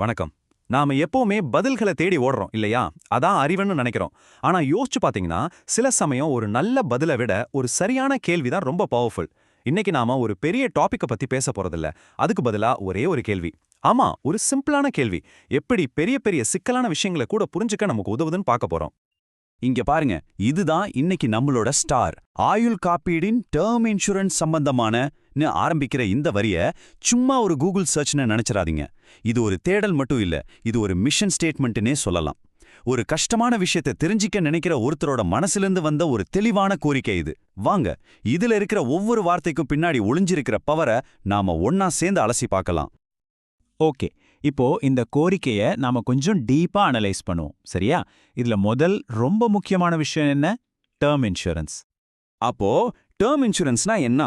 வணக்கம். நாம எப்பவுமே பதில்களை தேடி ஓடுறோம் இல்லையா? அதான் அறிவுன்னு நினைக்கிறோம். ஆனா யோசிச்சு பாத்தீங்கன்னா, சில சமயம் ஒரு நல்ல பதிலை விட ஒரு சரியான கேள்விதான் ரொம்ப பவர்ஃபுல். இன்னைக்கு நாம ஒரு பெரிய டாபிக்க பத்தி பேச போறதில்ல. அதுக்கு பதிலா ஒரே ஒரு கேள்வி. ஆமா, ஒரு சிம்பிளான கேள்வி. எப்படி பெரிய பெரிய சிக்கலான விஷயங்களை கூட புரிஞ்சுக்க நமக்கு உதவுதுன்னு பார்க்க போறோம். இங்க பாருங்க, இதுதான் இன்னைக்கு நம்மளோட ஸ்டார். ஆயுள் காப்பீடின் டேர்ம் இன்சூரன்ஸ் சம்பந்தமான ஆரம்பிக்கிற இந்த வரிய சும்மா ஒரு கூகுள் சர்ச்னு நினைச்சிடாதீங்க. இது ஒரு தேடல் மட்டும் இல்ல, இது ஒரு மிஷன் ஸ்டேட்மெண்ட்னே சொல்லலாம். ஒரு கஷ்டமான விஷயத்தை தெரிஞ்சிக்க நினைக்கிற ஒருத்தரோட மனசிலிருந்து வந்த ஒரு தெளிவான கோரிக்கை இது. வாங்க, இதுல இருக்கிற ஒவ்வொரு வார்த்தைக்கும் பின்னாடி ஒளிஞ்சிருக்கிற பவரை நாம ஒன்னா சேர்ந்து அலசி பார்க்கலாம். ஓகே, இப்போ இந்த கோரிக்கையை நாம கொஞ்சம் டீப்பா அனலைஸ் பண்ணுவோம், சரியா? இதுல முதல் ரொம்ப முக்கியமான விஷயம் என்ன? Term insurance. அப்போ டேர்ம் இன்சூரன்ஸ்னா என்ன?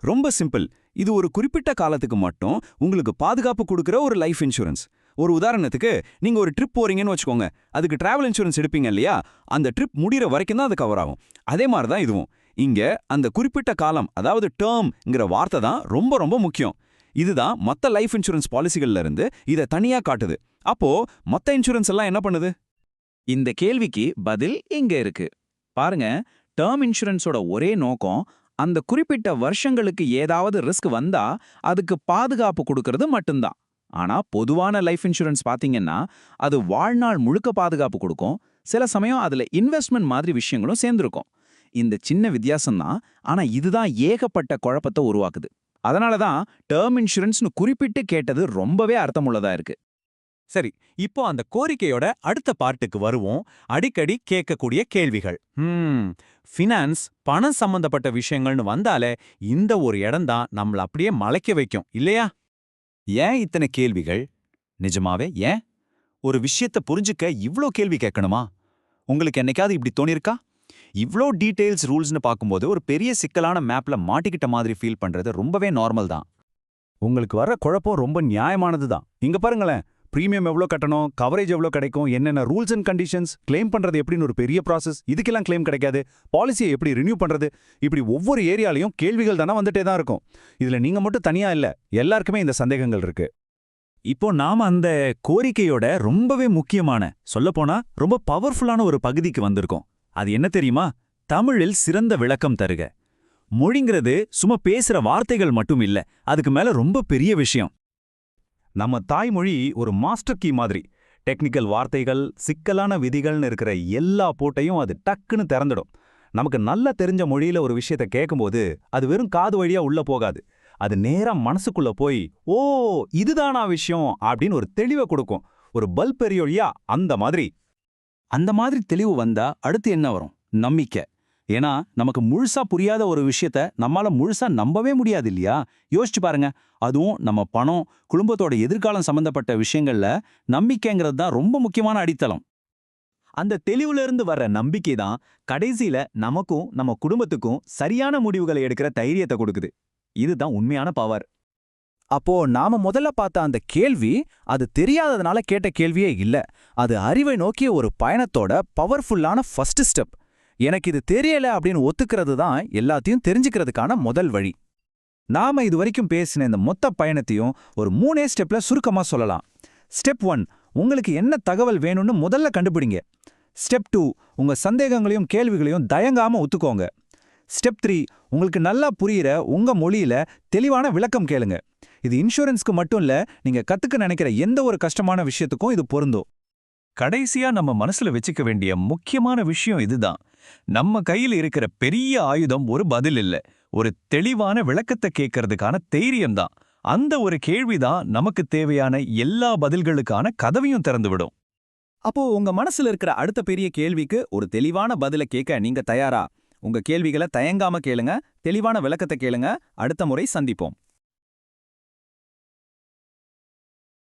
ரொம்ப சிம்பிள். இது ஒரு குறிப்பிட்ட காலத்துக்கு மட்டும் உங்களுக்கு பாதுகாப்பு கொடுக்குற ஒரு லைஃப் இன்சூரன்ஸ். ஒரு உதாரணத்துக்கு, நீங்க ஒரு ட்ரிப் போறீங்கன்னு வச்சுக்கோங்க. அதுக்கு டிராவல் இன்சூரன்ஸ் எடுப்பீங்க இல்லையா? அந்த ட்ரிப் முடிகிற வரைக்கும் தான் அது கவர் ஆகும். அதே மாதிரி தான் இதுவும். இங்க அந்த குறிப்பிட்ட காலம், அதாவது டேர்ம்ங்கிற வார்த்தை தான் ரொம்ப ரொம்ப முக்கியம். இதுதான் மத்த லைஃப் இன்சூரன்ஸ் பாலிசிகள்ல இருந்து இதை தனியா காட்டுது. அப்போ மத்த இன்சூரன்ஸ் எல்லாம் என்ன பண்ணுது? இந்த கேள்விக்கு பதில் இங்க இருக்கு. பாருங்க, டேர்ம் இன்சூரன்ஸோட ஒரே நோக்கம் அந்த குறிப்பிட்ட வருஷங்களுக்கு ஏதாவது ரிஸ்க் வந்தா அதுக்கு பாதுகாப்பு கொடுக்கறது மட்டும்தான். ஆனா பொதுவான லைஃப் இன்சூரன்ஸ் பாத்தீங்கன்னா அது வாழ்நாள் முழுக்க பாதுகாப்பு கொடுக்கும். சில சமயம் அதுல இன்வெஸ்ட்மெண்ட் மாதிரி விஷயங்களும் சேர்ந்துருக்கும். இந்த சின்ன வித்தியாசம் தான், ஆனா இதுதான் ஏகப்பட்ட குழப்பத்தை உருவாக்குது. அதனால தான் டேர்ம் இன்சூரன்ஸ்னு குறிப்பிட்டு கேட்டது ரொம்பவே அர்த்தமுள்ளதா இருக்கு. சரி, இப்போ அந்த கோரிக்கையோட அடுத்த பார்ட்டுக்கு வருவோம். அடிக்கடி கேட்கக்கூடிய கேள்விகள். ஃபினான்ஸ், பணம் சம்பந்தப்பட்ட விஷயங்கள்னு வந்தாலே இந்த ஒரு இடம்தான் நம்மள அப்படியே மலைக்க வைக்கும் இல்லையா? ஏன் இத்தனை கேள்விகள்? நிஜமாவே ஏன்? ஒரு விஷயத்தை புரிஞ்சுக்க இவ்ளோ கேள்வி கேட்கணுமா? உங்களுக்கு என்னைக்காவது இப்படி தோணிருக்கா? இவ்ளோ டீடைல்ஸ் ரூல்ஸ்னு பார்க்கும்போது ஒரு பெரிய சிக்கலான மேப்ல மாட்டிக்கிட்ட மாதிரி ஃபீல் பண்றது ரொம்பவே நார்மல் தான். உங்களுக்கு வர குழப்பம் ரொம்ப நியாயமானது தான். இங்க பாருங்களேன், பிரீமியம் எவ்வளோ கட்டணும், கவரேஜ் எவ்வளோ கிடைக்கும், என்னென்ன ரூல்ஸ் அண்ட் கண்டிஷன்ஸ், கிளைம் பண்றது எப்படின்னு ஒரு பெரிய ப்ராசஸ். இதுக்கெல்லாம் கிளைம் கிடைக்காது. பாலிசியை எப்படி ரினியூ பண்றது, இப்படி ஒவ்வொரு ஏரியாலையும் கேள்விகள் தானே வந்துட்டே தான் இருக்கும். இதுல நீங்க மட்டும் தனியா இல்ல, எல்லாருக்குமே இந்த சந்தேகங்கள் இருக்கு. இப்போ நாம அந்த கோரிக்கையோட ரொம்பவே முக்கியமான, சொல்லப்போனா ரொம்ப பவர்ஃபுல்லான ஒரு பகுதிக்கு வந்திருக்கோம். அது என்ன தெரியுமா? தமிழில் சிறந்த விளக்கம் தருக. மொழிங்கிறது சும்மா பேசுற வார்த்தைகள் மட்டும் இல்ல, அதுக்கு மேல ரொம்ப பெரிய விஷயம். நம்ம தாய்மொழி ஒரு மாஸ்டர் கீ மாதிரி. டெக்னிக்கல் வார்த்தைகள், சிக்கலான விதிகள்னு இருக்கிற எல்லா போட்டையும் அது டக்குன்னு திறந்துடும். நமக்கு நல்லா தெரிஞ்ச மொழியில ஒரு விஷயத்த கேட்கும்போது அது வெறும் காது வழியா உள்ள போகாது. அது நேரா மனசுக்குள்ள போய், ஓ இதுதானா விஷயம் அப்படின்னு ஒரு தெளிவை கொடுக்கும். ஒரு பல்ப் எரியோழியா அந்த மாதிரி. அந்த மாதிரி தெளிவு வந்தா அடுத்து என்ன வரும்? நம்பிக்கை. ஏன்னா நமக்கு முழுசா புரியாத ஒரு விஷயத்த நம்மால முழுசா நம்பவே முடியாது இல்லையா? யோசிச்சு பாருங்க. அதுவும் நம்ம பணம், குடும்பத்தோட எதிர்காலம் சம்பந்தப்பட்ட விஷயங்கள்ல நம்பிக்கைங்கிறது தான் ரொம்ப முக்கியமான அடித்தளம். அந்த தெளிவுல இருந்து வர்ற நம்பிக்கை தான் கடைசியில நமக்கும் நம்ம குடும்பத்துக்கும் சரியான முடிவுகளை எடுக்கிற தைரியத்தை கொடுக்குது. இதுதான் உண்மையான பவர். அப்போ நாம முதல்ல பார்த்த அந்த கேள்வி அது தெரியாததுனால கேட்ட கேள்வியே இல்ல. அது அறிவை நோக்கிய ஒரு பயணத்தோட பவர்ஃபுல்லான ஃபர்ஸ்ட் ஸ்டெப். எனக்கு இது தெரியல அப்படின்னு ஒத்துக்கிறது தான் எல்லாத்தையும் தெரிஞ்சுக்கிறதுக்கான முதல் வழி. நாம இது வரைக்கும் பேசின இந்த மொத்த பயணத்தையும் ஒரு 3 ஸ்டெப்ல சுருக்கமா சொல்லலாம். ஸ்டெப் 1, உங்களுக்கு என்ன தகவல் வேணும்னு முதல்ல கண்டுபிடிங்க. ஸ்டெப் 2, உங்க சந்தேகங்களையும் கேள்விகளையும் தயங்காம ஒத்துக்கோங்க. ஸ்டெப் 3, உங்களுக்கு நல்லா புரியிற உங்க மொழியில தெளிவான விளக்கம் கேளுங்க. இது இன்சூரன்ஸ்க்கு மட்டும் இல்ல, நீங்க கத்துக்க நினைக்கிற எந்த ஒரு கஷ்டமான விஷயத்துக்கும் இது பொருந்தும். கடைசியா நம்ம மனசுல வச்சுக்க வேண்டிய முக்கியமான விஷயம் இதுதான். நம்ம கையில் இருக்கிற பெரிய ஆயுதம் ஒரு பதில் இல்ல, ஒரு தெளிவான விளக்கத்தை கேட்கறதுக்கான தைரியம்தான். அந்த ஒரு கேள்விதான் நமக்கு தேவையான எல்லா பதில்களுக்கான கதவையும் திறந்துவிடும். அப்போ உங்க மனசுல இருக்கிற அடுத்த பெரிய கேள்விக்கு ஒரு தெளிவான பதில கேட்க நீங்க தயாரா? உங்க கேள்விகளை தயங்காம கேளுங்க, தெளிவான விளக்கத்தை கேளுங்க. அடுத்த முறை சந்திப்போம்.